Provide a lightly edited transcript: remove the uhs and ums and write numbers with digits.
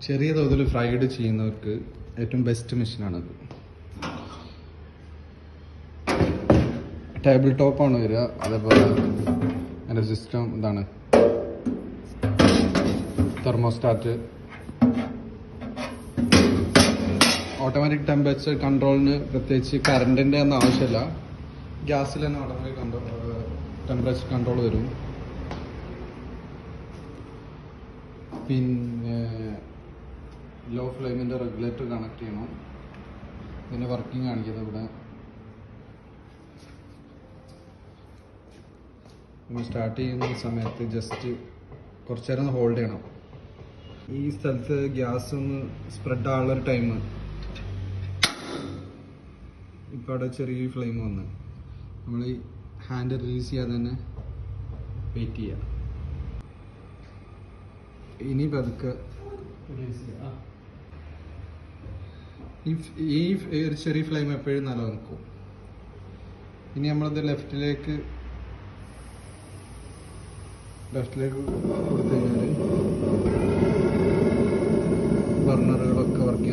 ചെറിയ തോതിൽ ഫ്രൈഡ് ചെയ്യുന്നവർക്ക് ഏറ്റവും ബെസ്റ്റ് മെഷീനാണത്. ടേബിൾ ടോപ്പാണ് വരിക. അതേപോലെ അതിൻ്റെ സിസ്റ്റം ഇതാണ്, തെർമോസ്റ്റാറ്റ്. ഓട്ടോമാറ്റിക് ടെമ്പറേച്ചർ കൺട്രോളിന് പ്രത്യേകിച്ച് കറണ്ടിൻ്റെ ഒന്നും ആവശ്യമില്ല. ഗ്യാസിൽ തന്നെ ഓട്ടോമാറ്റിക് ടെമ്പറേച്ചർ കൺട്രോൾ വരും. പിന്നെ ലോ ഫ്ലെയിമിൻ്റെ റെഗുലേറ്റർ കണക്ട് ചെയ്യണം. പിന്നെ വർക്കിംഗ് കാണിക്കുന്നത് ഇവിടെ. സ്റ്റാർട്ട് ചെയ്യുന്ന സമയത്ത് ജസ്റ്റ് കുറച്ച് നേരം ഹോൾഡ് ചെയ്യണം. ഈ സ്ഥലത്ത് ഗ്യാസ് ഒന്ന് സ്പ്രെഡ് ആവുള്ളൊരു ടൈം. ഇപ്പോൾ അവിടെ ചെറിയ ഫ്ലെയിം വന്ന് നമ്മൾ ഈ ഹാൻഡ് റിലീസ് ചെയ്യാതെ തന്നെ വെയിറ്റ് ചെയ്യുക. ഇനി പതുക്കെ റിലീസ് ചെയ്യുക. ഈ ഒരു ചെറിയ ഫ്ലെയിം എപ്പോഴും നല്ല നിൽക്കും. ഇനി നമ്മളത് ലെഫ്റ്റിലേക്ക് കൊടുത്തു കഴിഞ്ഞാൽ ബർണറുകളൊക്കെ വർക്ക്